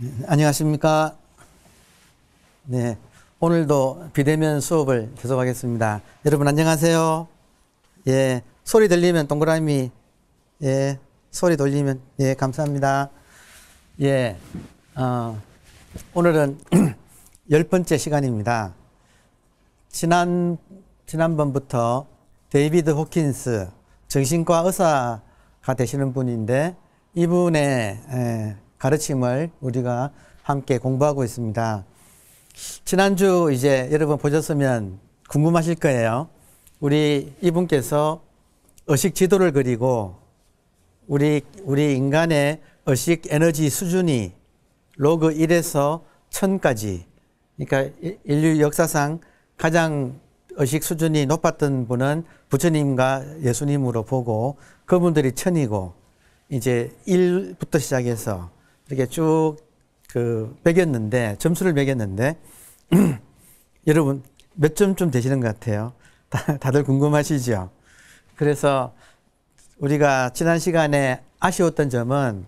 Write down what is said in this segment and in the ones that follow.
네, 안녕하십니까. 네, 오늘도 비대면 수업을 계속하겠습니다. 여러분 안녕하세요. 예, 소리 들리면 동그라미, 예, 소리 돌리면, 예, 감사합니다. 예, 오늘은 10번째 시간입니다. 지난번부터 데이비드 호킨스, 정신과 의사가 되시는 분인데, 이분의 가르침을 우리가 함께 공부하고 있습니다. 지난주 이제 여러분 보셨으면 궁금하실 거예요. 우리 이분께서 의식 지도를 그리고 우리 인간의 의식 에너지 수준이 로그 1에서 1000까지, 그러니까 인류 역사상 가장 의식 수준이 높았던 분은 부처님과 예수님으로 보고 그분들이 1000이고 이제 1부터 시작해서 이렇게 쭉 매겼는데, 점수를 매겼는데, 여러분 몇 점쯤 되시는 것 같아요? 다들 궁금하시죠? 그래서 우리가 지난 시간에 아쉬웠던 점은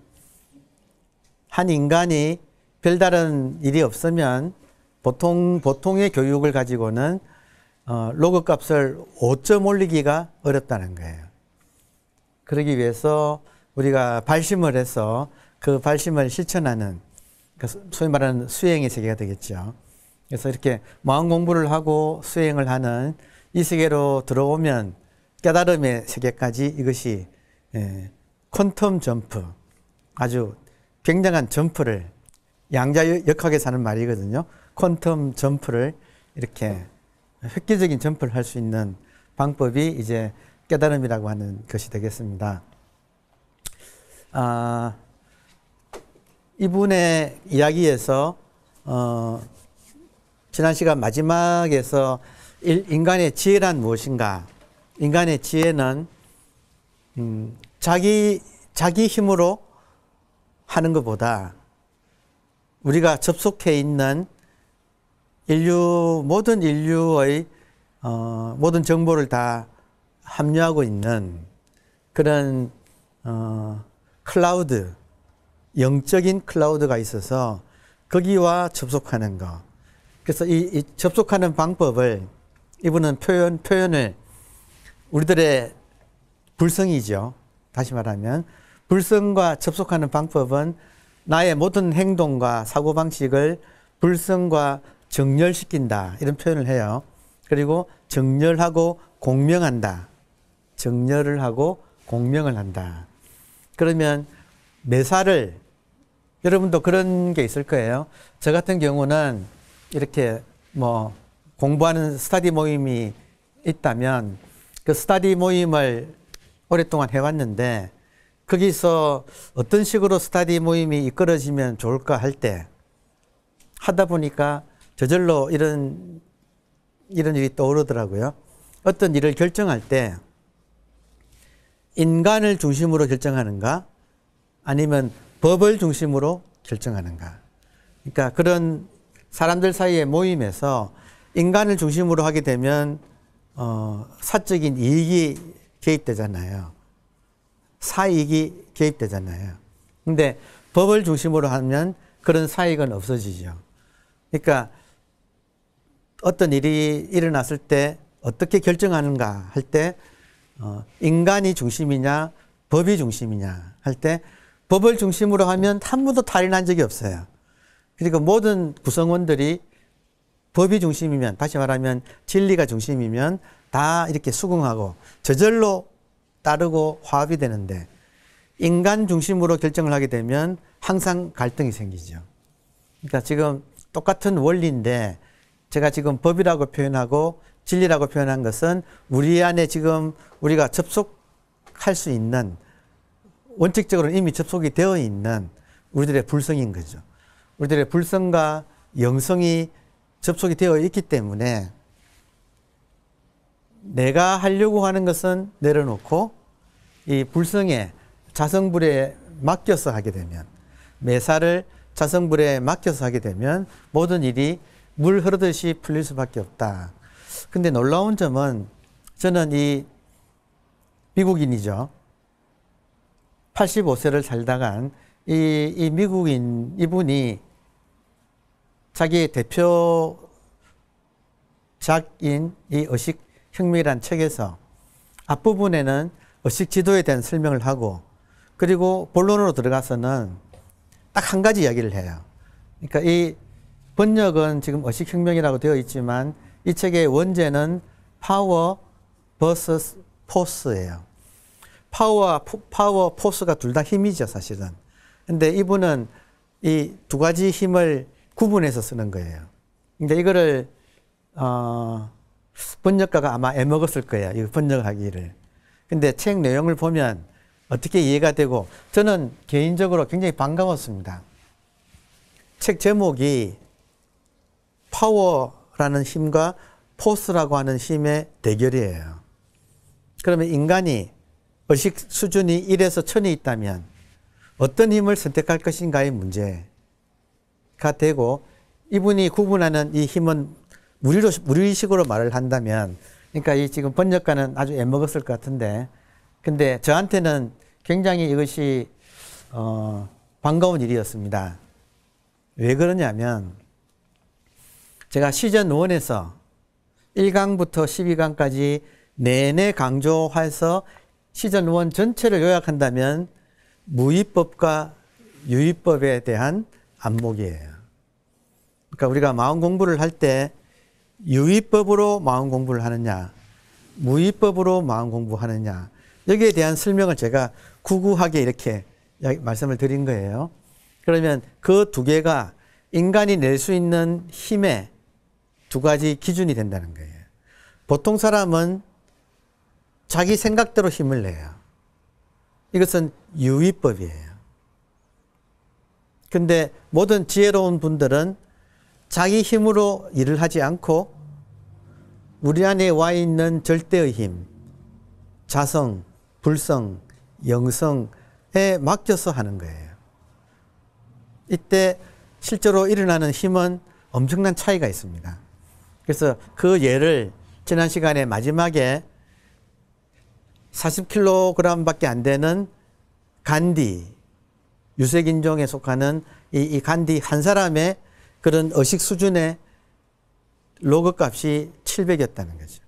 한 인간이 별다른 일이 없으면 보통의 교육을 가지고는 로그 값을 5점 올리기가 어렵다는 거예요. 그러기 위해서 우리가 발심을 해서 그 발심을 실천하는, 소위 말하는 수행의 세계가 되겠죠. 그래서 이렇게 마음 공부를 하고 수행을 하는 이 세계로 들어오면 깨달음의 세계까지 이것이 퀀텀 점프, 아주 굉장한 점프를, 양자역학에서 하는 말이거든요. 퀀텀 점프를 이렇게 획기적인 점프를 할 수 있는 방법이 이제 깨달음이라고 하는 것이 되겠습니다. 이분의 이야기에서 지난 시간 마지막에서 인간의 지혜란 무엇인가? 인간의 지혜는 자기 힘으로 하는 것보다 우리가 접속해 있는 모든 인류의 모든 정보를 다 함유하고 있는 그런 클라우드, 영적인 클라우드가 있어서 거기와 접속하는 거. 그래서 이 접속하는 방법을 이분은 표현을 우리들의 불성이죠. 다시 말하면 불성과 접속하는 방법은 나의 모든 행동과 사고방식을 불성과 정렬시킨다, 이런 표현을 해요. 그리고 정렬하고 공명한다. 정렬을 하고 공명을 한다. 그러면 매사를, 여러분도 그런 게 있을 거예요. 저 같은 경우는 이렇게 공부하는 스터디 모임이 있다면 그 스터디 모임을 오랫동안 해왔는데, 거기서 어떤 식으로 스터디 모임이 이끌어지면 좋을까 할 때 하다 보니까 저절로 이런 일이 떠오르더라고요. 어떤 일을 결정할 때 인간을 중심으로 결정하는가, 아니면 법을 중심으로 결정하는가. 그러니까 그런 사람들 사이의 모임에서 인간을 중심으로 하게 되면 사적인 이익이 개입되잖아요. 사익이 개입되잖아요. 근데 법을 중심으로 하면 그런 사익은 없어지죠. 그러니까 어떤 일이 일어났을 때 어떻게 결정하는가 할 때 인간이 중심이냐 법이 중심이냐 할 때 법을 중심으로 하면 한 번도 탈인한 적이 없어요. 그리고 모든 구성원들이 법이 중심이면, 다시 말하면 진리가 중심이면 다 이렇게 수긍하고 저절로 따르고 화합이 되는데, 인간 중심으로 결정을 하게 되면 항상 갈등이 생기죠. 그러니까 지금 똑같은 원리인데 제가 지금 법이라고 표현하고 진리라고 표현한 것은 우리 안에 지금 우리가 접속할 수 있는, 원칙적으로 이미 접속이 되어 있는 우리들의 불성인 거죠. 우리들의 불성과 영성이 접속이 되어 있기 때문에 내가 하려고 하는 것은 내려놓고 이 불성에, 자성불에 맡겨서 하게 되면, 매사를 자성불에 맡겨서 하게 되면 모든 일이 물 흐르듯이 풀릴 수밖에 없다. 근데 놀라운 점은, 저는 이 미국인이죠. 85세를 살다간 이 미국인 이분이 자기의 대표작인 이 의식혁명이라는 책에서 앞부분에는 의식 지도에 대한 설명을 하고, 그리고 본론으로 들어가서는 딱 한 가지 이야기를 해요. 그러니까 이 번역은 지금 의식혁명이라고 되어 있지만 이 책의 원제는 파워 vs 포스예요. 파워, 포스가 둘 다 힘이죠, 사실은. 근데 이분은 이 두 가지 힘을 구분해서 쓰는 거예요. 근데 이거를, 번역가가 아마 애먹었을 거예요. 이 번역하기를. 근데 책 내용을 보면 어떻게 이해가 되고, 저는 개인적으로 굉장히 반가웠습니다. 책 제목이 파워라는 힘과 포스라고 하는 힘의 대결이에요. 그러면 인간이 의식 수준이 1에서 1000이 있다면 어떤 힘을 선택할 것인가의 문제가 되고, 이분이 구분하는 이 힘은 무리식으로 말을 한다면, 그러니까 이 지금 번역가는 아주 애먹었을 것 같은데, 근데 저한테는 굉장히 이것이 반가운 일이었습니다. 왜 그러냐면 제가 시즌 1에서 1강부터 12강까지 내내 강조해서 시즌 1 전체를 요약한다면 무위법과 유위법에 대한 안목이에요. 그러니까 우리가 마음 공부를 할 때 유위법으로 마음 공부를 하느냐, 무위법으로 마음 공부하느냐, 여기에 대한 설명을 제가 구구하게 이렇게 말씀을 드린 거예요. 그러면 그 두 개가 인간이 낼 수 있는 힘의 두 가지 기준이 된다는 거예요. 보통 사람은 자기 생각대로 힘을 내요. 이것은 유위법이에요. 근데 모든 지혜로운 분들은 자기 힘으로 일을 하지 않고 우리 안에 와 있는 절대의 힘, 자성, 불성, 영성에 맡겨서 하는 거예요. 이때 실제로 일어나는 힘은 엄청난 차이가 있습니다. 그래서 그 예를 지난 시간에 마지막에 40kg 밖에 안 되는 간디, 유색인종에 속하는 이 간디 한 사람의 그런 의식 수준의 로그 값이 700이었다는 거죠.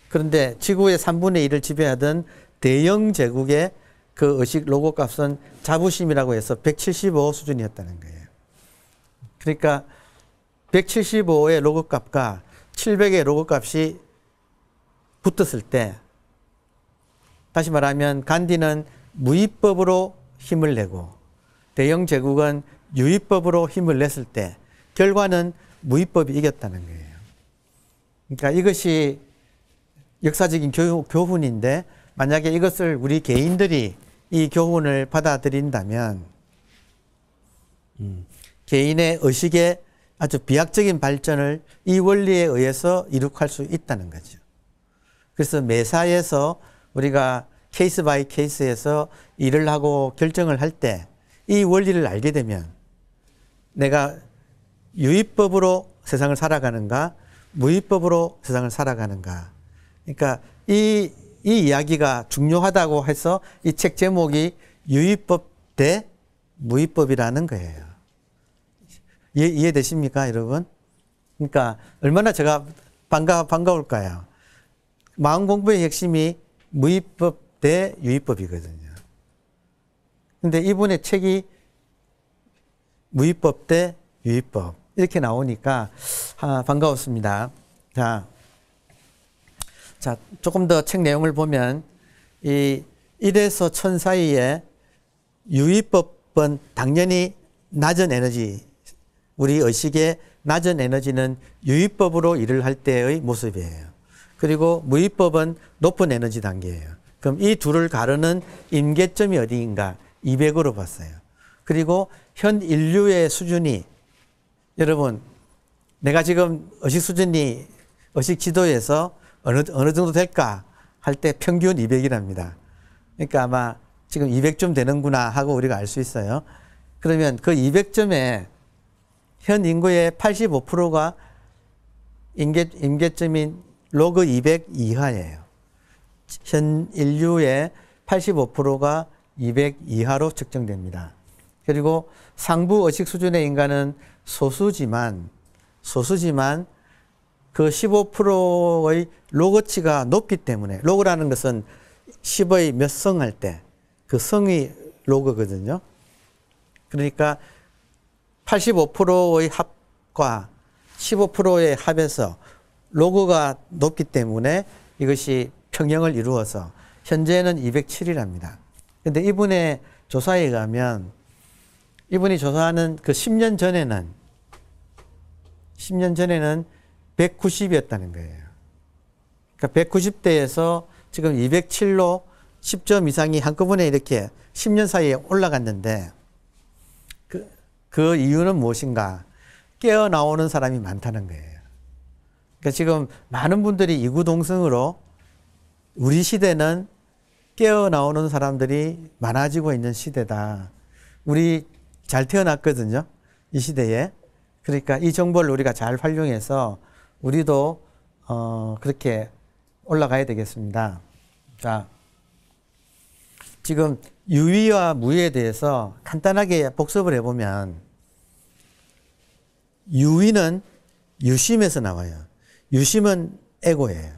그런데 지구의 3분의 1을 지배하던 대영 제국의 그 의식 로그 값은 자부심이라고 해서 175 수준이었다는 거예요. 그러니까 175의 로그 값과 700의 로그 값이 붙었을 때, 다시 말하면 간디는 무위법으로 힘을 내고 대영 제국은 유위법으로 힘을 냈을 때 결과는 무위법이 이겼다는 거예요. 그러니까 이것이 역사적인 교훈인데, 만약에 이것을 우리 개인들이 이 교훈을 받아들인다면 개인의 의식의 아주 비약적인 발전을 이 원리에 의해서 이룩할 수 있다는 거죠. 그래서 매사에서 우리가 케이스 바이 케이스에서 일을 하고 결정을 할 때 이 원리를 알게 되면 내가 유위법으로 세상을 살아가는가, 무위법으로 세상을 살아가는가. 그러니까 이 이야기가 중요하다고 해서 이 책 제목이 유위법 대 무위법이라는 거예요. 이해되십니까, 여러분? 그러니까 얼마나 제가 반가울까요? 마음 공부의 핵심이 무위법 대 유위법이거든요. 근데 이분의 책이 무위법 대 유위법 이렇게 나오니까 반가웠습니다. 자, 조금 더 책 내용을 보면 이 1에서 1000 사이에 유위법은 당연히 낮은 에너지, 우리 의식의 낮은 에너지는 유위법으로 일을 할 때의 모습이에요. 그리고 무위법은 높은 에너지 단계예요. 그럼 이 둘을 가르는 임계점이 어디인가? 200으로 봤어요. 그리고 현 인류의 수준이, 여러분, 내가 지금 의식 수준이 의식 지도에서 어느 정도 될까 할 때 평균 200이랍니다. 그러니까 아마 지금 200점 되는구나 하고 우리가 알 수 있어요. 그러면 그 200점에 현 인구의 85%가 임계점인 로그 200 이하예요. 현 인류의 85%가 200 이하로 측정됩니다. 그리고 상부 의식 수준의 인간은 소수지만 그 15%의 로그치가 높기 때문에, 로그라는 것은 10의 몇 성 할 때 그 성이 로그거든요. 그러니까 85%의 합과 15%의 합에서 로그가 높기 때문에 이것이 평형을 이루어서 현재는 207이랍니다. 근데 이분의 조사에 의하면, 이분이 조사하는 그 10년 전에는 190이었다는 거예요. 그러니까 190대에서 지금 207로 10점 이상이 한꺼번에 이렇게 10년 사이에 올라갔는데, 그 이유는 무엇인가? 깨어나오는 사람이 많다는 거예요. 그러니까 지금 많은 분들이 이구동성으로 우리 시대는 깨어나오는 사람들이 많아지고 있는 시대다. 우리 잘 태어났거든요, 이 시대에. 그러니까 이 정보를 우리가 잘 활용해서 우리도 그렇게 올라가야 되겠습니다. 자, 지금 유의와 무의에 대해서 간단하게 복습을 해보면, 유의는 유심에서 나와요. 유심은 에고예요.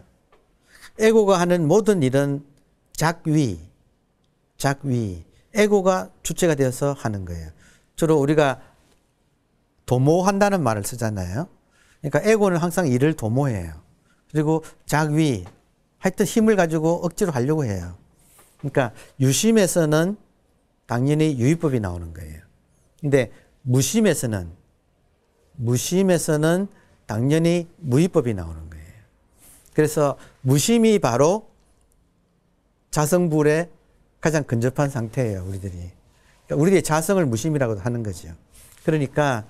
에고가 하는 모든 일은 작위, 에고가 주체가 되어서 하는 거예요. 주로 우리가 도모한다는 말을 쓰잖아요. 그러니까 에고는 항상 일을 도모해요. 그리고 작위, 하여튼 힘을 가지고 억지로 하려고 해요. 그러니까 유심에서는 당연히 유의법이 나오는 거예요. 근데 무심에서는 당연히 무의법이 나오는 거예요. 그래서 무심이 바로 자성불의 가장 근접한 상태예요, 우리들이. 그러니까 우리들의 자성을 무심이라고도 하는 거죠. 그러니까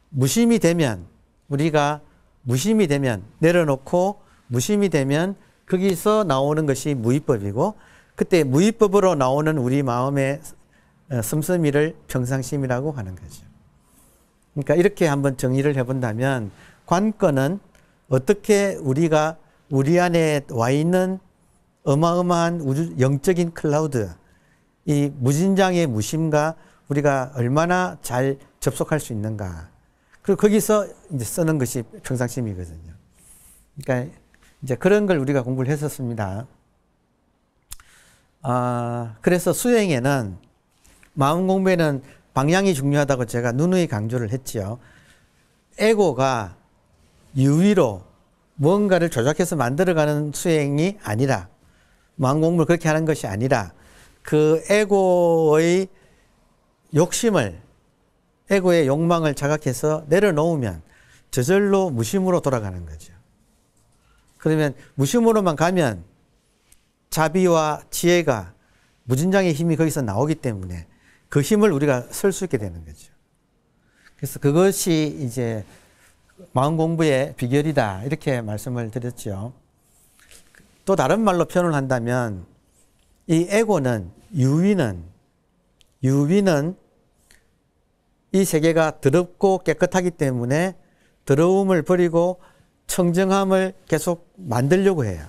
무심이 되면, 우리가 무심이 되면, 내려놓고 무심이 되면 거기서 나오는 것이 무의법이고, 그때 무의법으로 나오는 우리 마음의 씀씀이를 평상심이라고 하는 거죠. 그러니까 이렇게 한번 정의를 해본다면, 관건은 어떻게 우리가 우리 안에 와 있는 어마어마한 우주 영적인 클라우드, 이 무진장의 무심과 우리가 얼마나 잘 접속할 수 있는가. 그리고 거기서 이제 쓰는 것이 평상심이거든요. 그러니까 이제 그런 걸 우리가 공부를 했었습니다. 그래서 수행에는, 마음 공부에는 방향이 중요하다고 제가 누누이 강조를 했지요. 에고가 유의로 뭔가를 조작해서 만들어가는 수행이 아니라, 마음 공부를 그렇게 하는 것이 아니라, 그 에고의 욕심을, 에고의 욕망을 자각해서 내려놓으면 저절로 무심으로 돌아가는 거죠. 그러면 무심으로만 가면 자비와 지혜가, 무진장의 힘이 거기서 나오기 때문에 그 힘을 우리가 쓸 수 있게 되는 거죠. 그래서 그것이 이제 마음 공부의 비결이다, 이렇게 말씀을 드렸죠. 또 다른 말로 표현을 한다면, 이 에고는, 유의는 이 세계가 더럽고 깨끗하기 때문에 더러움을 버리고 청정함을 계속 만들려고 해요.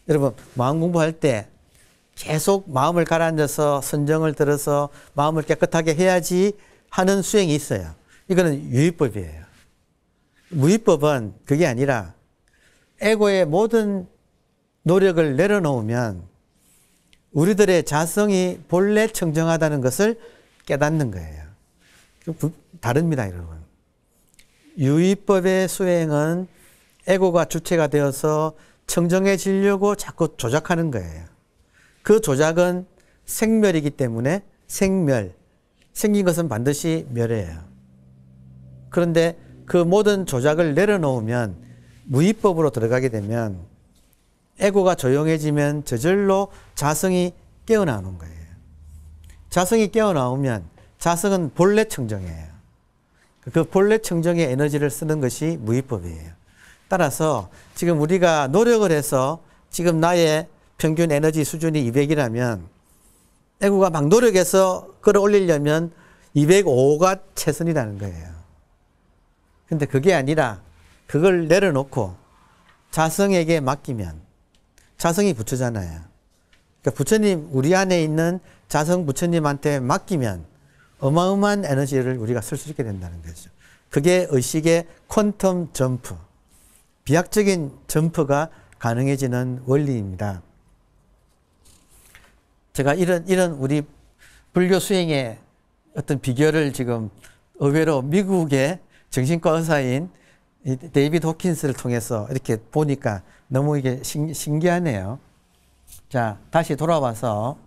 여러분, 마음 공부할 때 계속 마음을 가라앉아서 선정을 들어서 마음을 깨끗하게 해야지 하는 수행이 있어요. 이거는 유의법이에요. 무의법은 그게 아니라 에고의 모든 노력을 내려놓으면 우리들의 자성이 본래 청정하다는 것을 깨닫는 거예요. 다릅니다, 여러분. 유의법의 수행은 에고가 주체가 되어서 청정해지려고 자꾸 조작하는 거예요. 그 조작은 생멸이기 때문에 생멸, 생긴 것은 반드시 멸해요. 그런데 그 모든 조작을 내려놓으면, 무의법으로 들어가게 되면 에고가 조용해지면 저절로 자성이 깨어나오는 거예요. 자성이 깨어나오면 자성은 본래 청정해요. 그 본래 청정의 에너지를 쓰는 것이 무의법이에요. 따라서 지금 우리가 노력을 해서 지금 나의 평균 에너지 수준이 200이라면 에고가 막 노력해서 끌어올리려면 205가 최선이라는 거예요. 근데 그게 아니라 그걸 내려놓고 자성에게 맡기면, 자성이 부처잖아요. 그러니까 부처님, 우리 안에 있는 자성 부처님한테 맡기면 어마어마한 에너지를 우리가 쓸 수 있게 된다는 거죠. 그게 의식의 퀀텀 점프, 비약적인 점프가 가능해지는 원리입니다. 제가 이런 우리 불교 수행의 어떤 비결을 지금 의외로 미국의 정신과 의사인 데이비드 호킨스를 통해서 이렇게 보니까 너무 이게 신기하네요. 자, 다시 돌아와서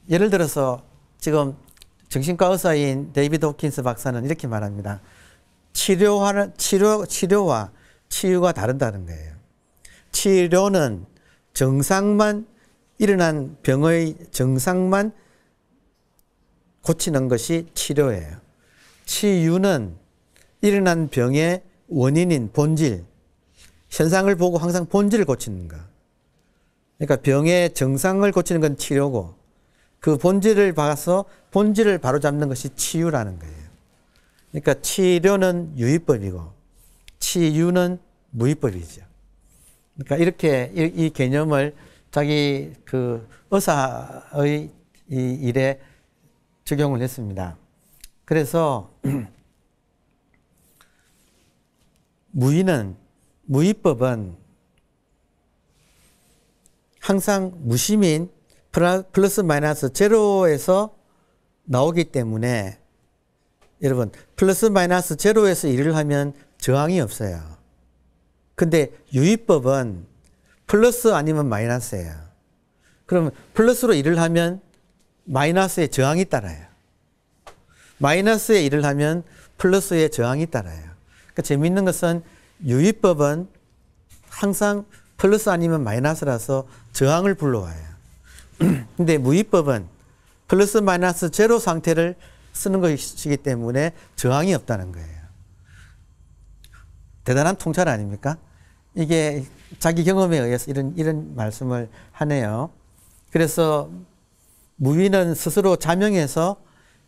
예를 들어서 지금 정신과 의사인 데이비드 호킨스 박사는 이렇게 말합니다. 치료와 치유가 다르다는 거예요. 치료는 정상만 일어난 병의 정상만 고치는 것이 치료예요. 치유는 일어난 병의 원인인 본질, 현상을 보고 항상 본질을 고치는 거. 그러니까 병의 정상을 고치는 건 치료고 그 본질을 봐서 본질을 바로잡는 것이 치유라는 거예요. 그러니까 치료는 유의법이고 치유는 무의법이죠. 그러니까 이렇게 이 개념을 자기 그 의사의 이 일에 적용을 했습니다. 그래서 무의법은 항상 무심인 플러스 마이너스 제로에서 나오기 때문에 여러분 플러스 마이너스 제로에서 일을 하면 저항이 없어요. 근데 유의법은 플러스 아니면 마이너스예요. 그러면 플러스로 일을 하면 마이너스의 저항이 따라요. 마이너스의 일을 하면 플러스의 저항이 따라요. 그러니까 재미있는 것은 유의법은 항상 플러스 아니면 마이너스라서 저항을 불러와요. 근데 무의법은 플러스 마이너스 제로 상태를 쓰는 것이기 때문에 저항이 없다는 거예요. 대단한 통찰 아닙니까? 이게 자기 경험에 의해서 이런 말씀을 하네요. 그래서 무의는 스스로 자명해서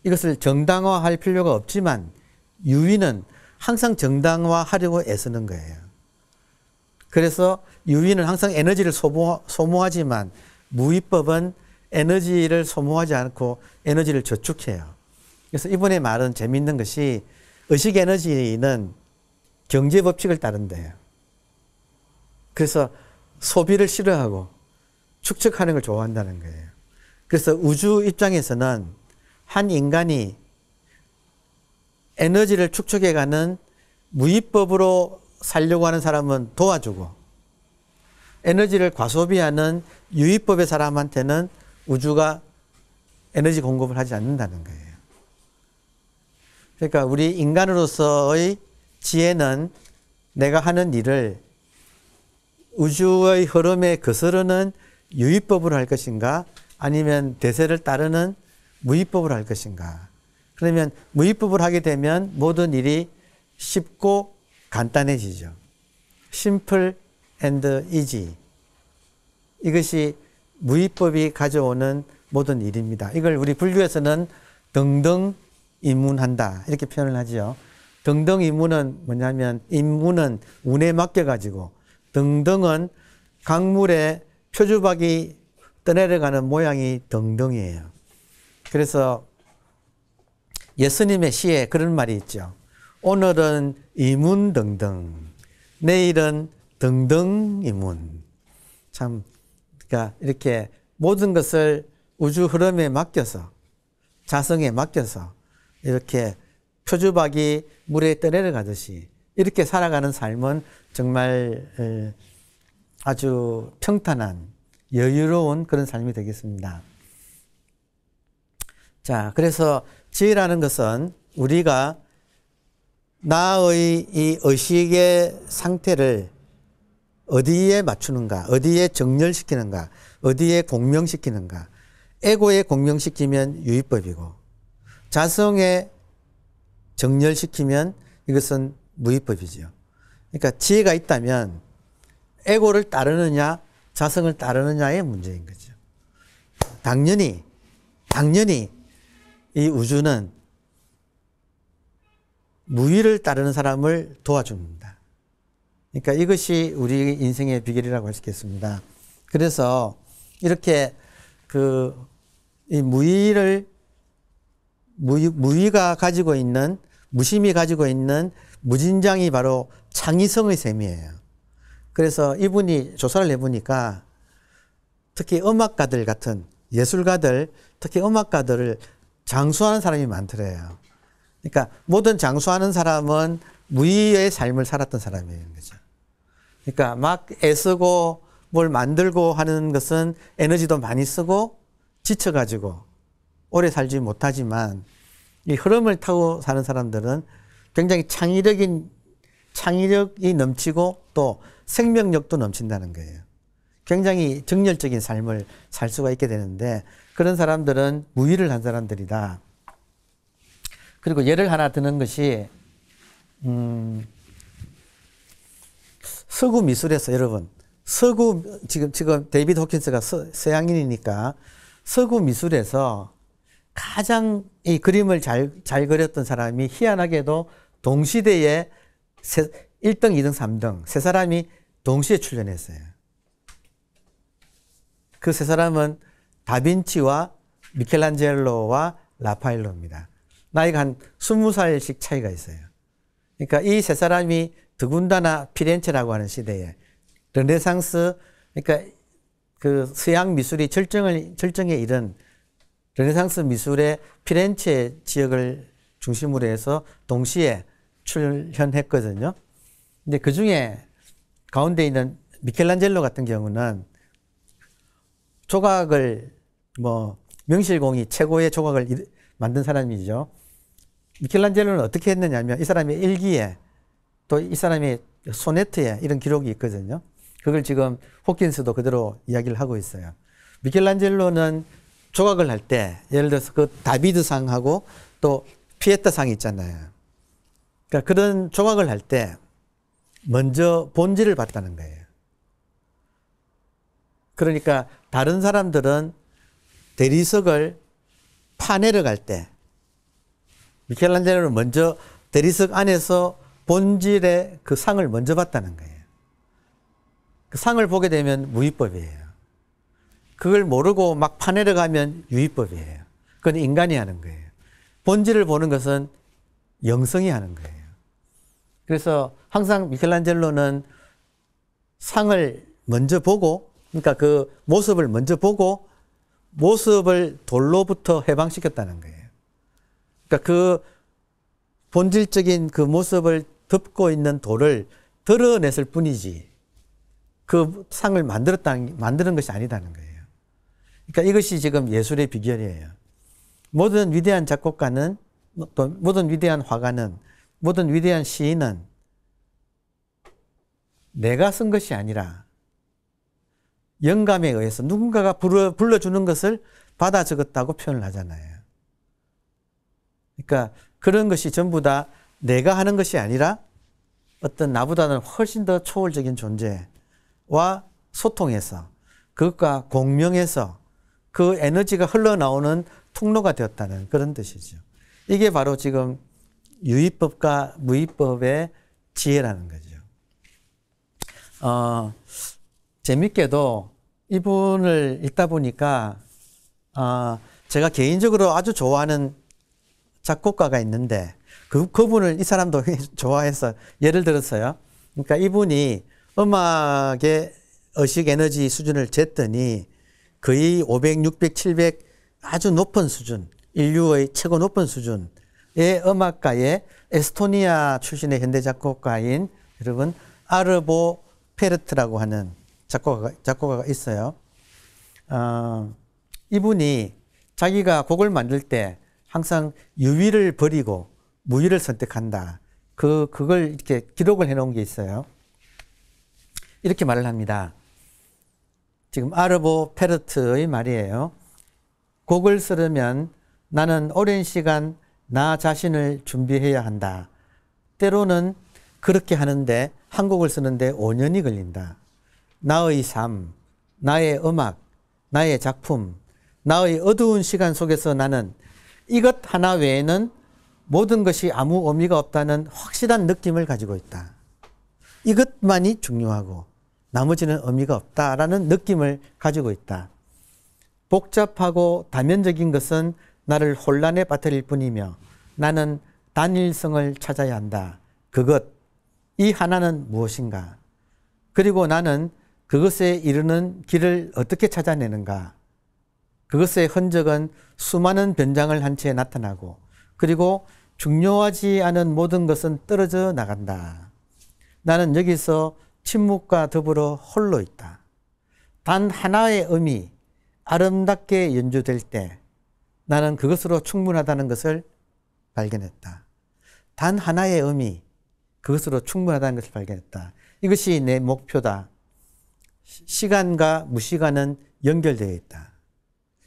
이것을 정당화할 필요가 없지만 유의는 항상 정당화하려고 애쓰는 거예요. 그래서 유의는 항상 에너지를 소모하지만 무의법은 에너지를 소모하지 않고 에너지를 저축해요. 그래서 이분의 말은 재미있는 것이 의식 에너지는 경제 법칙을 따른대요. 그래서 소비를 싫어하고 축적하는 걸 좋아한다는 거예요. 그래서 우주 입장에서는 한 인간이 에너지를 축적해가는 무의법으로 살려고 하는 사람은 도와주고 에너지를 과소비하는 유의법의 사람한테는 우주가 에너지 공급을 하지 않는다는 거예요. 그러니까 우리 인간으로서의 지혜는 내가 하는 일을 우주의 흐름에 거스르는 유의법으로 할 것인가 아니면 대세를 따르는 무의법으로 할 것인가. 그러면 무의법을 하게 되면 모든 일이 쉽고 간단해지죠. Simple and easy. 이것이 무의법이 가져오는 모든 일입니다. 이걸 우리 불교에서는 등등임문한다 이렇게 표현을 하죠. 등등임문은 뭐냐면 임문은 운에 맡겨가지고 등등은 강물에 표주박이 떠내려가는 모양이 등등이에요. 그래서 예수님의 시에 그런 말이 있죠. 오늘은 이문등등, 내일은 등등이문. 참, 그러니까 이렇게 모든 것을 우주 흐름에 맡겨서, 자성에 맡겨서 이렇게 표주박이 물에 떠내려가듯이 이렇게 살아가는 삶은 정말 아주 평탄한, 여유로운 그런 삶이 되겠습니다. 자, 그래서 지혜라는 것은 우리가 나의 이 의식의 상태를 어디에 맞추는가, 어디에 정렬시키는가, 어디에 공명시키는가. 에고에 공명시키면 유의법이고 자성에 정렬시키면 이것은 무의법이죠. 그러니까 지혜가 있다면 에고를 따르느냐 자성을 따르느냐의 문제인 거죠. 당연히 이 우주는 무의를 따르는 사람을 도와줍니다. 그러니까 이것이 우리 인생의 비결이라고 할 수 있겠습니다. 그래서 이렇게 이 무의를 무위가 가지고 있는, 무심이 가지고 있는 무진장이 바로 창의성의 셈이에요. 그래서 이분이 조사를 해보니까 특히 음악가들 같은 예술가들, 특히 음악가들을 장수하는 사람이 많더래요. 그러니까 모든 장수하는 사람은 무의의 삶을 살았던 사람이에요. 그죠? 그러니까 막 애쓰고 뭘 만들고 하는 것은 에너지도 많이 쓰고 지쳐가지고 오래 살지 못하지만 이 흐름을 타고 사는 사람들은 굉장히 창의력이 넘치고 또 생명력도 넘친다는 거예요. 굉장히 정열적인 삶을 살 수가 있게 되는데 그런 사람들은 무의를 한 사람들이다. 그리고 예를 하나 드는 것이 서구 미술에서 여러분 지금 데이비드 호킨스가 서양인이니까 서구 미술에서 가장 이 그림을 잘 그렸던 사람이 희한하게도 동시대에 1등, 2등, 3등 세 사람이 동시에 출연했어요. 그 세 사람은 다빈치와 미켈란젤로와 라파엘로입니다. 나이가 한 20살씩 차이가 있어요. 그러니까 이 세 사람이 더군다나 피렌체라고 하는 시대에 르네상스, 그러니까 그 서양 미술이 절정에 이른 르네상스 미술의 피렌체 지역을 중심으로 해서 동시에 출현했거든요. 근데 그 중에 가운데 있는 미켈란젤로 같은 경우는 조각을 명실공히 최고의 조각을 만든 사람이죠. 미켈란젤로는 어떻게 했느냐면 이 사람의 일기에 또 이 사람의 소네트에 이런 기록이 있거든요. 그걸 지금 호킨스도 그대로 이야기를 하고 있어요. 미켈란젤로는 조각을 할 때 예를 들어서 그 다비드상하고 또 피에타상이 있잖아요. 그러니까 그런 조각을 할 때 먼저 본질을 봤다는 거예요. 그러니까 다른 사람들은 대리석을 파내러 갈 때 미켈란젤로는 먼저 대리석 안에서 본질의 그 상을 먼저 봤다는 거예요. 그 상을 보게 되면 무위법이에요. 그걸 모르고 막 파내러 가면 유위법이에요. 그건 인간이 하는 거예요. 본질을 보는 것은 영성이 하는 거예요. 그래서 항상 미켈란젤로는 상을 먼저 보고, 그러니까 그 모습을 먼저 보고 모습을 돌로부터 해방시켰다는 거예요. 그러니까 그 본질적인 그 모습을 덮고 있는 돌을 드러냈을 뿐이지 그 상을 만드는 것이 아니다는 거예요. 그러니까 이것이 지금 예술의 비결이에요. 모든 위대한 작곡가는 또 모든 위대한 화가는 모든 위대한 시인은 내가 쓴 것이 아니라 영감에 의해서 누군가가 불러주는 것을 받아 적었다고 표현을 하잖아요. 그러니까 그런 것이 전부 다 내가 하는 것이 아니라 어떤 나보다는 훨씬 더 초월적인 존재와 소통해서 그것과 공명해서 그 에너지가 흘러나오는 통로가 되었다는 그런 뜻이죠. 이게 바로 지금 유의법과 무의법의 지혜라는 거죠. 재밌게도 이분을 읽다 보니까 제가 개인적으로 아주 좋아하는 작곡가가 있는데 그분을 이 사람도 좋아해서 예를 들었어요. 그러니까 이분이 음악의 의식 에너지 수준을 쟀더니 거의 500, 600, 700 아주 높은 수준, 인류의 최고 높은 수준의 음악가의 에스토니아 출신의 현대 작곡가인 여러분 아르보 페르트라고 하는 작곡가가 있어요. 이분이 자기가 곡을 만들 때 항상 유의를 버리고 무의를 선택한다. 그걸 이렇게 기록을 해 놓은 게 있어요. 이렇게 말을 합니다. 지금 아르보 페르트의 말이에요. 곡을 쓰려면 나는 오랜 시간 나 자신을 준비해야 한다. 때로는 그렇게 하는데 한 곡을 쓰는데 5년이 걸린다. 나의 삶, 나의 음악, 나의 작품, 나의 어두운 시간 속에서 나는 이것 하나 외에는 모든 것이 아무 의미가 없다는 확실한 느낌을 가지고 있다. 이것만이 중요하고 나머지는 의미가 없다라는 느낌을 가지고 있다. 복잡하고 다면적인 것은 나를 혼란에 빠뜨릴 뿐이며 나는 단일성을 찾아야 한다. 그것, 이 하나는 무엇인가? 그리고 나는 그것에 이르는 길을 어떻게 찾아내는가? 그것의 흔적은 수많은 변장을 한 채 나타나고 그리고 중요하지 않은 모든 것은 떨어져 나간다. 나는 여기서 침묵과 더불어 홀로 있다. 단 하나의 음이 아름답게 연주될 때 나는 그것으로 충분하다는 것을 발견했다. 단 하나의 음이 그것으로 충분하다는 것을 발견했다. 이것이 내 목표다. 시간과 무시간은 연결되어 있다.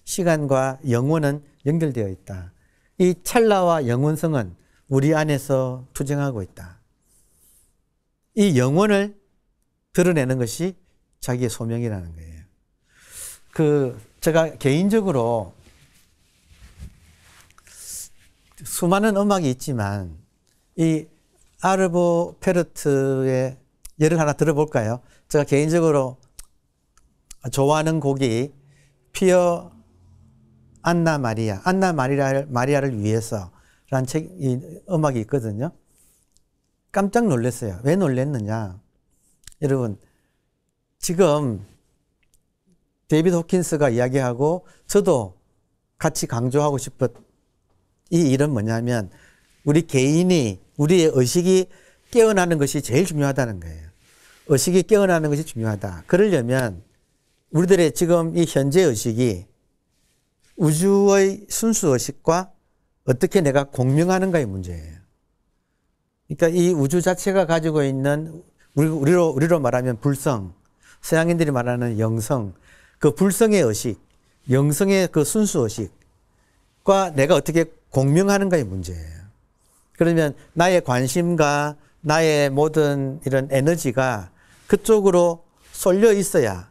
시간과 영원은 연결되어 있다. 이 찰나와 영원성은 우리 안에서 투쟁하고 있다. 이 영혼을 드러내는 것이 자기의 소명이라는 거예요. 제가 개인적으로 수많은 음악이 있지만 이 아르보 페르트의 예를 하나 들어볼까요? 제가 개인적으로 좋아하는 곡이 피어 안나 마리아를 위해서라는 이 음악이 있거든요. 깜짝 놀랐어요. 왜 놀랐느냐? 여러분, 지금 데이비드 호킨스가 이야기하고 저도 같이 강조하고 싶은 이 일은 뭐냐면 우리 개인이 우리의 의식이 깨어나는 것이 제일 중요하다는 거예요. 의식이 깨어나는 것이 중요하다. 그러려면 우리들의 지금 이 현재 의식이 우주의 순수 의식과 어떻게 내가 공명하는가의 문제예요. 그러니까 이 우주 자체가 가지고 있는 우리로 말하면 불성, 서양인들이 말하는 영성, 그 불성의 의식, 영성의 그 순수 의식과 내가 어떻게 공명하는가의 문제예요. 그러면 나의 관심과 나의 모든 이런 에너지가 그쪽으로 쏠려 있어야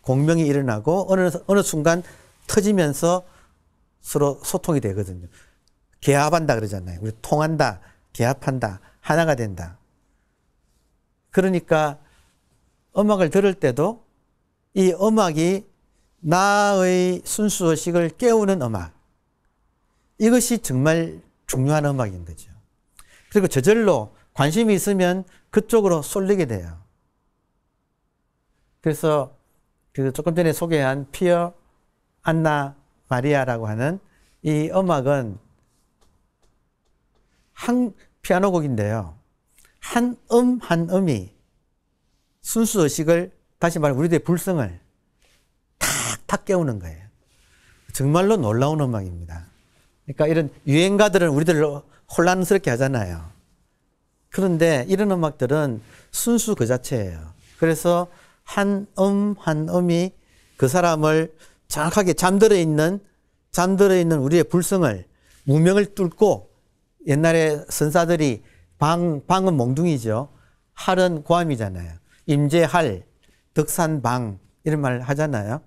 공명이 일어나고 어느 순간 터지면서 서로 소통이 되거든요. 개합한다 그러잖아요. 우리 통한다, 개합한다, 하나가 된다. 그러니까 음악을 들을 때도 이 음악이 나의 순수의식을 깨우는 음악. 이것이 정말 중요한 음악인 거죠. 그리고 저절로 관심이 있으면 그쪽으로 쏠리게 돼요. 그래서 조금 전에 소개한 피어 안나 마리아라고 하는 이 음악은 한 피아노 곡인데요. 한 음이 순수 의식을 다시 말하면 우리들의 불성을 탁탁 깨우는 거예요. 정말로 놀라운 음악입니다. 그러니까 이런 유행가들은 우리들을 혼란스럽게 하잖아요. 그런데 이런 음악들은 순수 그 자체예요. 그래서 한 음이 그 사람을 정확하게 잠들어 있는 우리의 불성을 무명을 뚫고 옛날에 선사들이 방은 몽둥이죠. 할은 고함이잖아요. 임재할, 덕산방 이런 말을 하잖아요.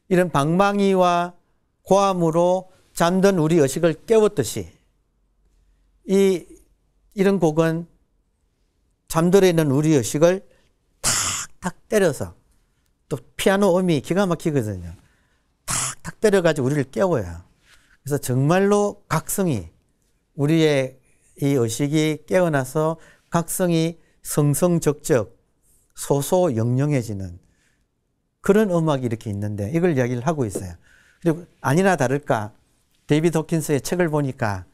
이런 방망이와 고함으로 잠든 우리 의식을 깨웠듯이 이런 곡은 잠들어 있는 우리 의식을 탁탁 때려서 또 피아노 음이 기가 막히거든요. 탁탁 때려가지고 우리를 깨워요. 그래서 정말로 각성이 우리의 이 의식이 깨어나서 각성이 성성적적 소소영영해지는 그런 음악이 이렇게 있는데 이걸 이야기를 하고 있어요. 그리고 아니나 다를까 데이비드 호킨스의 책을 보니까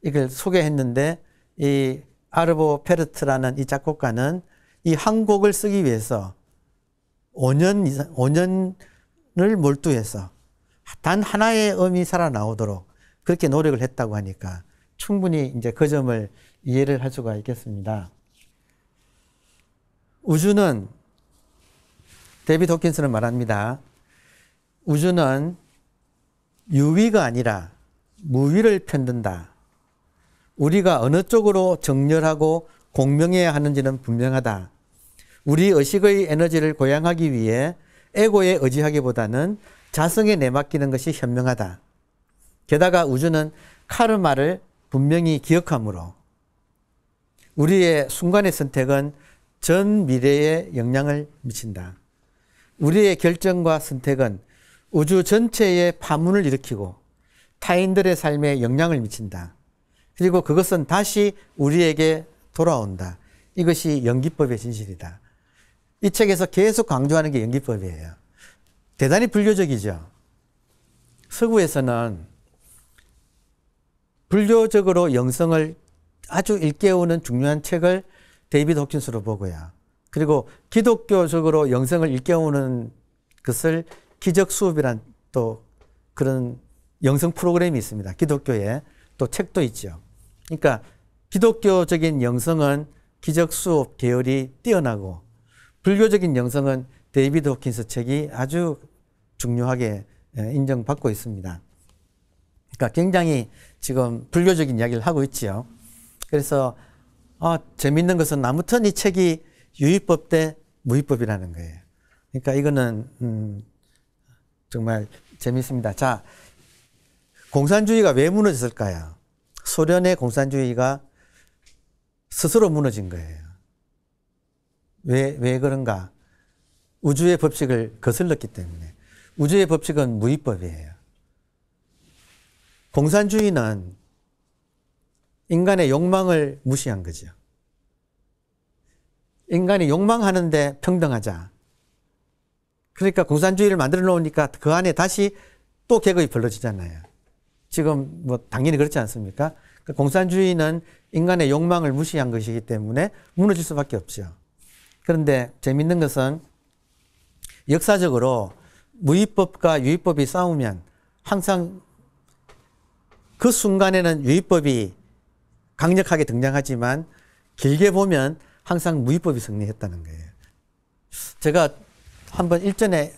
이걸 소개했는데 이 아르보 페르트라는 이 작곡가는 이 한 곡을 쓰기 위해서 5년을 몰두해서 단 하나의 음이 살아나오도록 그렇게 노력을 했다고 하니까 충분히 이제 그 점을 이해를 할 수가 있겠습니다. 우주는 데이비드 호킨스는 말합니다. 우주는 유위가 아니라 무위를 편든다. 우리가 어느 쪽으로 정렬하고 공명해야 하는지는 분명하다. 우리 의식의 에너지를 고양하기 위해 에고에 의지하기보다는 자성에 내맡기는 것이 현명하다. 게다가 우주는 카르마를 분명히 기억하므로 우리의 순간의 선택은 전 미래에 영향을 미친다. 우리의 결정과 선택은 우주 전체에 파문을 일으키고 타인들의 삶에 영향을 미친다. 그리고 그것은 다시 우리에게 돌아온다. 이것이 연기법의 진실이다. 이 책에서 계속 강조하는 게 연기법이에요. 대단히 불교적이죠. 서구에서는 불교적으로 영성을 아주 일깨우는 중요한 책을 데이비드 호킨스로 보고요. 그리고 기독교적으로 영성을 일깨우는 것을 기적수업이란 또 그런 영성 프로그램이 있습니다. 기독교에 또 책도 있죠. 그러니까 기독교적인 영성은 기적수업 계열이 뛰어나고 불교적인 영성은 데이비드 호킨스 책이 아주 중요하게 인정받고 있습니다. 그러니까 굉장히 지금 불교적인 이야기를 하고 있지요. 그래서 재밌는 것은 아무튼 이 책이 유의법 대 무의법이라는 거예요. 그러니까 이거는 정말 재밌습니다. 자, 공산주의가 왜 무너졌을까요? 소련의 공산주의가 스스로 무너진 거예요. 왜 그런가? 우주의 법칙을 거슬렀기 때문에. 우주의 법칙은 무의법이에요. 공산주의는 인간의 욕망을 무시한 거죠. 인간이 욕망하는데 평등하자. 그러니까 공산주의를 만들어 놓으니까 그 안에 다시 또 계급이 벌어지잖아요. 지금 뭐 당연히 그렇지 않습니까? 공산주의는 인간의 욕망을 무시한 것이기 때문에 무너질 수밖에 없죠. 그런데 재밌는 것은 역사적으로 무의법과 유의법이 싸우면 항상 그 순간에는 유의법이 강력하게 등장하지만 길게 보면 항상 무의법이 승리했다는 거예요. 제가 한번 일전에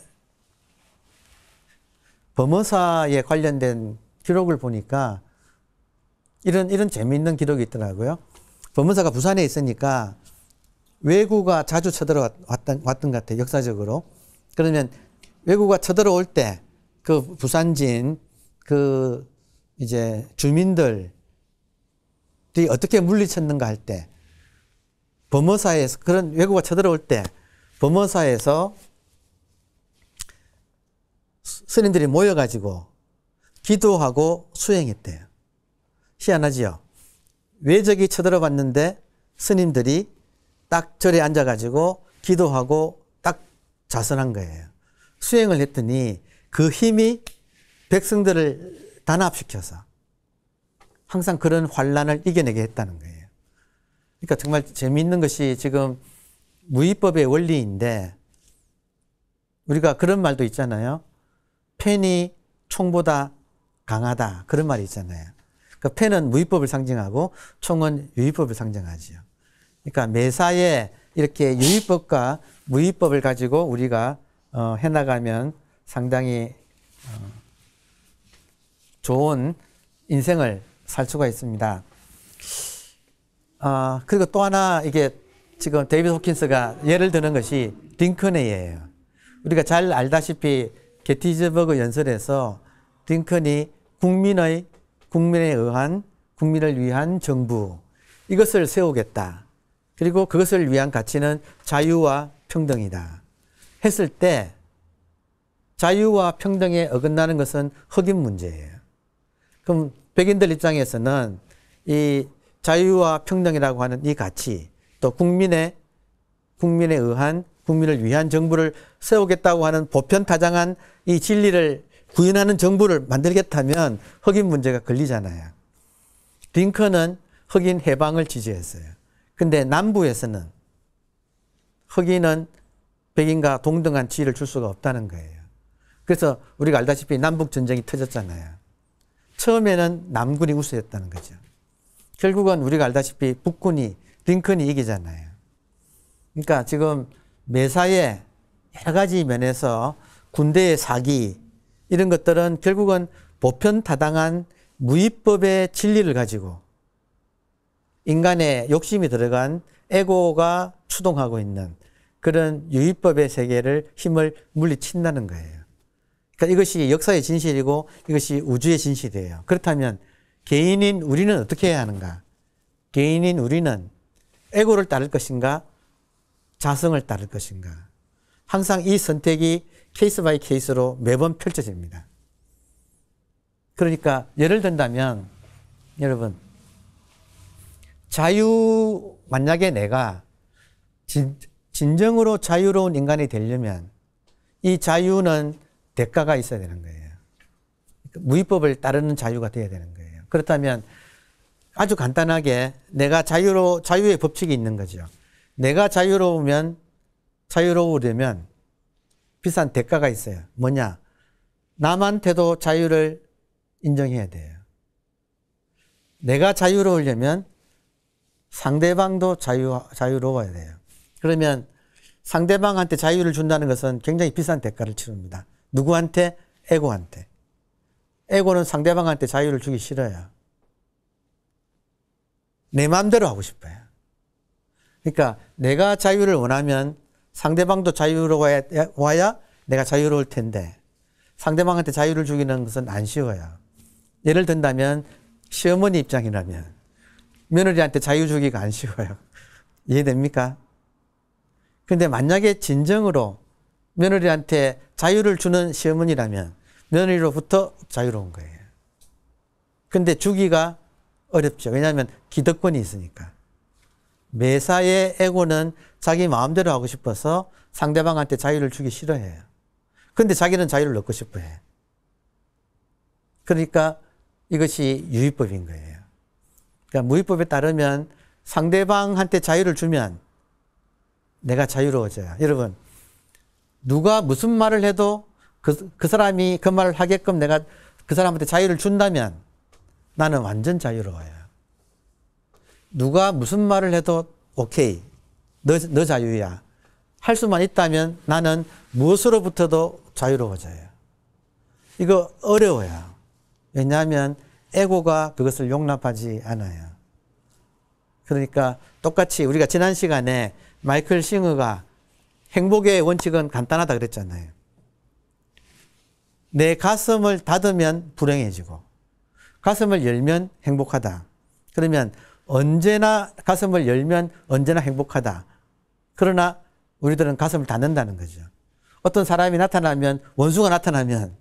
범어사에 관련된 기록을 보니까 이런 재미있는 기록이 있더라고요. 범어사가 부산에 있으니까 왜구가 자주 쳐들어왔던 것 같아요. 역사적으로. 그러면 왜구가 쳐들어올 때 그 부산진 그 이제 주민들이 어떻게 물리쳤는가 할 때 범어사에서 그런 왜구가 쳐들어올 때 범어사에서 스님들이 모여가지고 기도하고 수행했대요. 희한하지요. 외적이 쳐들어봤는데 스님들이 딱 절에 앉아가지고 기도하고 딱 자선한 거예요. 수행을 했더니 그 힘이 백성들을 단합시켜서 항상 그런 환란을 이겨내게 했다는 거예요. 그러니까 정말 재미있는 것이 지금 무의법의 원리인데 우리가 그런 말도 있잖아요. 펜이 총보다 강하다. 그런 말이 있잖아요. 그 펜은 무의법을 상징하고 총은 유의법을 상징하지요. 그러니까 매사에 이렇게 유의법과 무의법을 가지고 우리가 해나가면 상당히 좋은 인생을 살 수가 있습니다. 그리고 또 하나 이게 지금 데이비드 호킨스가 예를 드는 것이 링컨이에요. 우리가 잘 알다시피 게티즈버그 연설에서 링컨이 국민에 의한 국민을 위한 정부 이것을 세우겠다. 그리고 그것을 위한 가치는 자유와 평등이다. 했을 때 자유와 평등에 어긋나는 것은 흑인 문제예요. 그럼 백인들 입장에서는 이 자유와 평등이라고 하는 이 가치 또 국민에 의한 국민을 위한 정부를 세우겠다고 하는 보편타장한 이 진리를 구현하는 정부를 만들겠다면 흑인 문제가 걸리잖아요. 링컨은 흑인 해방을 지지했어요. 근데 남부에서는 흑인은 백인과 동등한 지위를 줄 수가 없다는 거예요. 그래서 우리가 알다시피 남북전쟁이 터졌잖아요. 처음에는 남군이 우세했다는 거죠. 결국은 우리가 알다시피 북군이 링컨이 이기잖아요. 그러니까 지금 매사에 여러 가지 면에서 군대의 사기 이런 것들은 결국은 보편타당한 무의법의 진리를 가지고 인간의 욕심이 들어간 에고가 추동하고 있는 그런 유의법의 세계를 힘을 물리친다는 거예요. 그러니까 이것이 역사의 진실이고 이것이 우주의 진실이에요. 그렇다면 개인인 우리는 어떻게 해야 하는가? 개인인 우리는 에고를 따를 것인가? 자성을 따를 것인가? 항상 이 선택이 케이스 바이 케이스로 매번 펼쳐집니다. 그러니까 예를 든다면 여러분 만약에 내가 진정으로 자유로운 인간이 되려면 이 자유는 대가가 있어야 되는 거예요. 무위법을 따르는 자유가 되어야 되는 거예요. 그렇다면 아주 간단하게 내가 자유의 법칙이 있는 거죠. 내가 자유로우려면 비싼 대가가 있어요. 뭐냐? 남한테도 자유를 인정해야 돼요. 내가 자유로우려면 상대방도 자유로워야 돼요. 그러면 상대방한테 자유를 준다는 것은 굉장히 비싼 대가를 치릅니다. 누구한테? 에고한테. 에고는 상대방한테 자유를 주기 싫어요. 내 마음대로 하고 싶어요. 그러니까 내가 자유를 원하면 상대방도 자유로워야 내가 자유로울 텐데 상대방한테 자유를 주기는 것은 안 쉬워요. 예를 든다면 시어머니 입장이라면 며느리한테 자유 주기가 안 쉬워요. 이해됩니까? 근데 만약에 진정으로 며느리한테 자유를 주는 시어머니라면 며느리로부터 자유로운 거예요. 근데 주기가 어렵죠. 왜냐하면 기득권이 있으니까. 매사의 에고는 자기 마음대로 하고 싶어서 상대방한테 자유를 주기 싫어해요. 근데 자기는 자유를 얻고 싶어 해요. 그러니까 이것이 유의법인 거예요. 그러니까 무위법에 따르면 상대방한테 자유를 주면 내가 자유로워져요. 여러분, 누가 무슨 말을 해도 그 사람이 그 말을 하게끔 내가 그 사람한테 자유를 준다면 나는 완전 자유로워요. 누가 무슨 말을 해도 오케이, 너 자유야. 할 수만 있다면 나는 무엇으로부터도 자유로워져요. 이거 어려워요. 왜냐하면 에고가 그것을 용납하지 않아요. 그러니까 똑같이 우리가 지난 시간에 마이클 싱어가 행복의 원칙은 간단하다 그랬잖아요. 내 가슴을 닫으면 불행해지고 가슴을 열면 행복하다. 그러면 언제나 가슴을 열면 언제나 행복하다. 그러나 우리들은 가슴을 닫는다는 거죠. 어떤 사람이 나타나면, 원수가 나타나면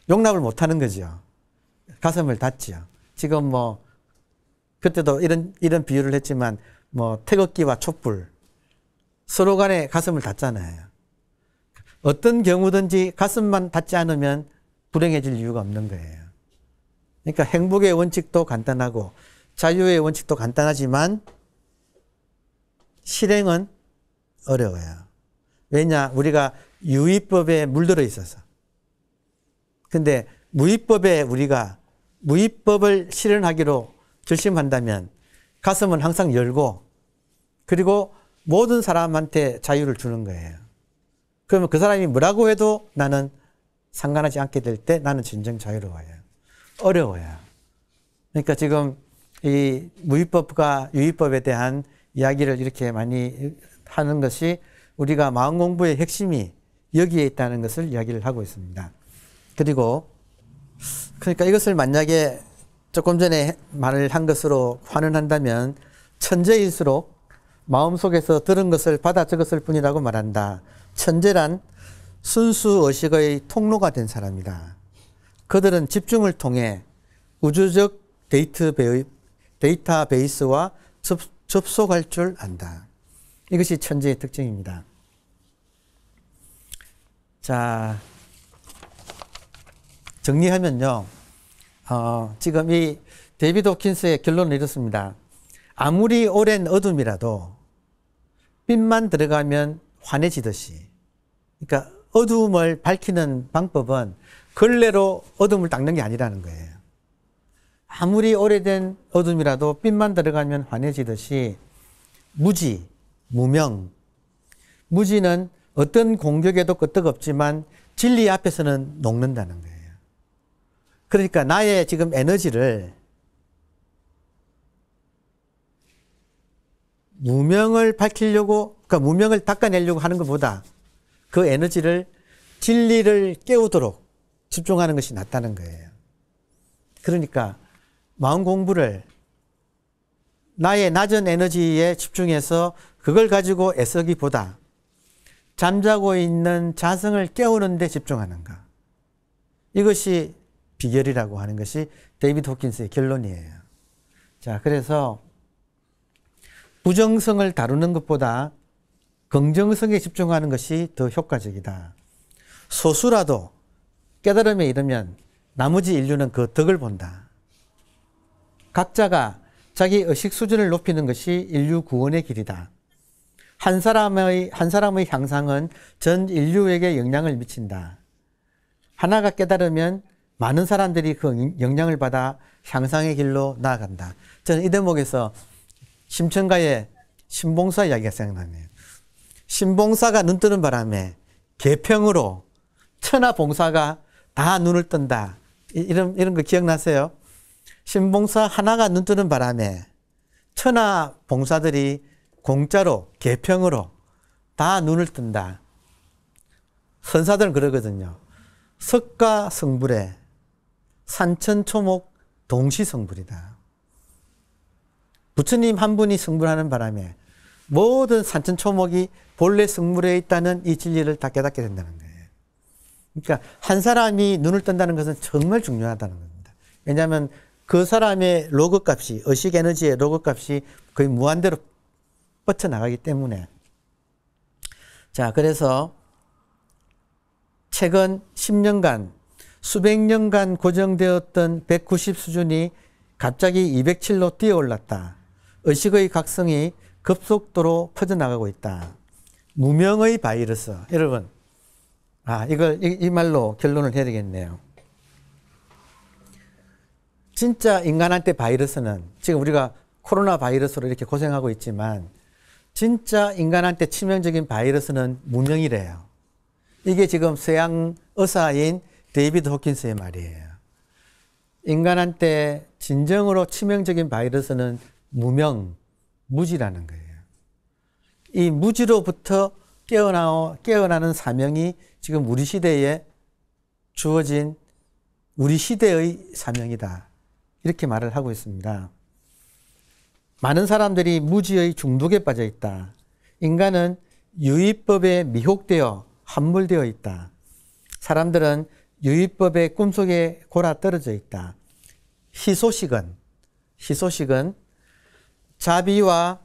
용납을 못하는 거죠. 가슴을 닫죠. 지금 그때도 이런 비유를 했지만 태극기와 촛불 서로 간에 가슴을 닫잖아요. 어떤 경우든지 가슴만 닫지 않으면 불행해질 이유가 없는 거예요. 그러니까 행복의 원칙도 간단하고 자유의 원칙도 간단하지만 실행은 어려워요. 왜냐? 우리가 유의법에 물들어 있어서. 근데 우리가 무위법을 실현하기로 결심한다면 가슴은 항상 열고 그리고 모든 사람한테 자유를 주는 거예요. 그러면 그 사람이 뭐라고 해도 나는 상관하지 않게 될 때 나는 진정 자유로워요. 어려워요. 그러니까 지금 이 무위법과 유의법에 대한 이야기를 이렇게 많이 하는 것이 우리가 마음 공부의 핵심이 여기에 있다는 것을 이야기를 하고 있습니다. 그리고 그러니까 이것을 만약에 조금 전에 말을 한 것으로 환원한다면 천재일수록 마음속에서 들은 것을 받아 적었을 뿐이라고 말한다. 천재란 순수 의식의 통로가 된 사람이다. 그들은 집중을 통해 우주적 데이터베이스와 접속할 줄 안다. 이것이 천재의 특징입니다. 자, 정리하면요. 지금 이 데이비드 호킨스의 결론은 이렇습니다. 아무리 오랜 어둠이라도 빛만 들어가면 환해지듯이. 그러니까 어둠을 밝히는 방법은 걸레로 어둠을 닦는 게 아니라는 거예요. 아무리 오래된 어둠이라도 빛만 들어가면 환해지듯이 무명. 무지는 어떤 공격에도 끄떡없지만 진리 앞에서는 녹는다는 거예요. 그러니까 나의 지금 에너지를 무명을 밝히려고, 그러니까 무명을 닦아내려고 하는 것보다 그 에너지를 진리를 깨우도록 집중하는 것이 낫다는 거예요. 그러니까 마음 공부를 나의 낮은 에너지에 집중해서 그걸 가지고 애쓰기보다 잠자고 있는 자성을 깨우는 데 집중하는가. 이것이 비결이라고 하는 것이 데이비드 호킨스의 결론이에요. 자, 그래서 부정성을 다루는 것보다 긍정성에 집중하는 것이 더 효과적이다. 소수라도 깨달음에 이르면 나머지 인류는 그 덕을 본다. 각자가 자기 의식 수준을 높이는 것이 인류 구원의 길이다. 한 사람의 향상은 전 인류에게 영향을 미친다. 하나가 깨달으면 많은 사람들이 그 영향을 받아 향상의 길로 나아간다. 저는 이 대목에서 심청가의 신봉사 이야기가 생각나네요. 신봉사가 눈 뜨는 바람에 계평으로 천하봉사가 다 눈을 뜬다. 이런 거 기억나세요? 신봉사 하나가 눈 뜨는 바람에 천하봉사들이 공짜로 계평으로 다 눈을 뜬다. 선사들은 그러거든요. 석가성불에 산천초목 동시성불이다. 부처님 한 분이 성불하는 바람에 모든 산천초목이 본래 성물에 있다는 이 진리를 다 깨닫게 된다는 거예요. 그러니까 한 사람이 눈을 뜬다는 것은 정말 중요하다는 겁니다. 왜냐하면 그 사람의 로그 값이, 의식 에너지의 로그 값이 거의 무한대로 뻗쳐나가기 때문에. 자, 그래서 최근 10년간, 수백 년간 고정되었던 190 수준이 갑자기 207로 뛰어올랐다. 의식의 각성이 급속도로 퍼져나가고 있다. 무명의 바이러스. 여러분, 이 말로 결론을 해야 되겠네요. 진짜 인간한테 바이러스는, 지금 우리가 코로나 바이러스로 이렇게 고생하고 있지만, 진짜 인간한테 치명적인 바이러스는 무명이래요. 이게 지금 서양 의사인 데이비드 호킨스의 말이에요. 인간한테 진정으로 치명적인 바이러스는 무명, 무지라는 거예요. 이 무지로부터 깨어나는 사명이 지금 우리 시대에 주어진 우리 시대의 사명이다. 이렇게 말을 하고 있습니다. 많은 사람들이 무지의 중독에 빠져 있다. 인간은 유의법에 미혹되어 함몰되어 있다. 사람들은 유의법의 꿈속에 골아 떨어져 있다. 희소식은 자비와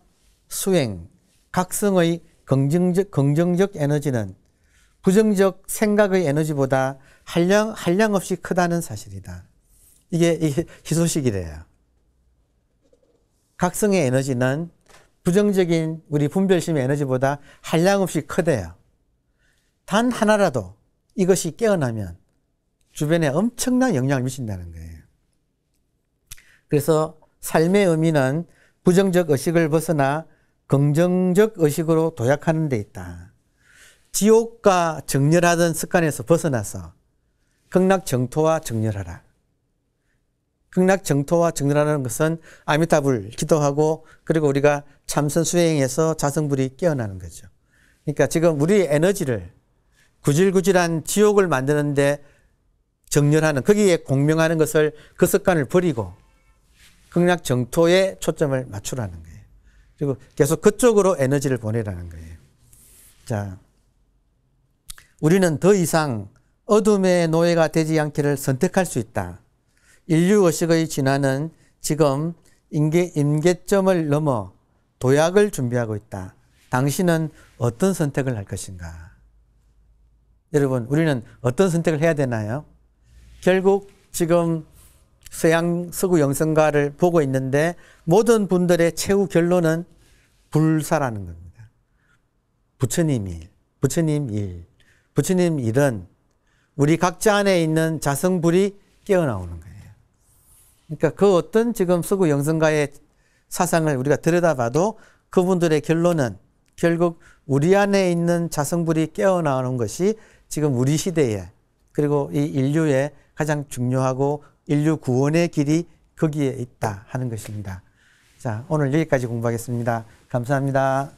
수행, 각성의 긍정적 에너지는 부정적 생각의 에너지보다 한량없이 크다는 사실이다. 이게 희소식이래요. 각성의 에너지는 부정적인 우리 분별심의 에너지보다 한량없이 크대요. 단 하나라도 이것이 깨어나면 주변에 엄청난 영향을 미친다는 거예요. 그래서 삶의 의미는 부정적 의식을 벗어나 긍정적 의식으로 도약하는 데 있다. 지옥과 정렬하던 습관에서 벗어나서 극락정토와 정렬하라. 극락정토와 정렬하는 것은 아미타불 기도하고 그리고 우리가 참선 수행해서 자성불이 깨어나는 거죠. 그러니까 지금 우리의 에너지를 구질구질한 지옥을 만드는데 정렬하는, 거기에 공명하는 것을, 그 습관을 버리고 극락정토에 초점을 맞추라는 거예요. 그리고 계속 그쪽으로 에너지를 보내라는 거예요. 자, 우리는 더 이상 어둠의 노예가 되지 않기를 선택할 수 있다. 인류의식의 진화는 지금 임계점을 넘어 도약을 준비하고 있다. 당신은 어떤 선택을 할 것인가? 여러분, 우리는 어떤 선택을 해야 되나요? 결국 지금 서구 영성가를 보고 있는데 모든 분들의 최후 결론은 불사라는 겁니다. 부처님 일은 우리 각자 안에 있는 자성불이 깨어나오는 거예요. 그러니까 그 어떤 지금 서구 영성가의 사상을 우리가 들여다봐도 그분들의 결론은 결국 우리 안에 있는 자성불이 깨어나오는 것이 지금 우리 시대에, 그리고 이 인류의 가장 중요하고 인류 구원의 길이 거기에 있다 하는 것입니다. 자, 오늘 여기까지 공부하겠습니다. 감사합니다.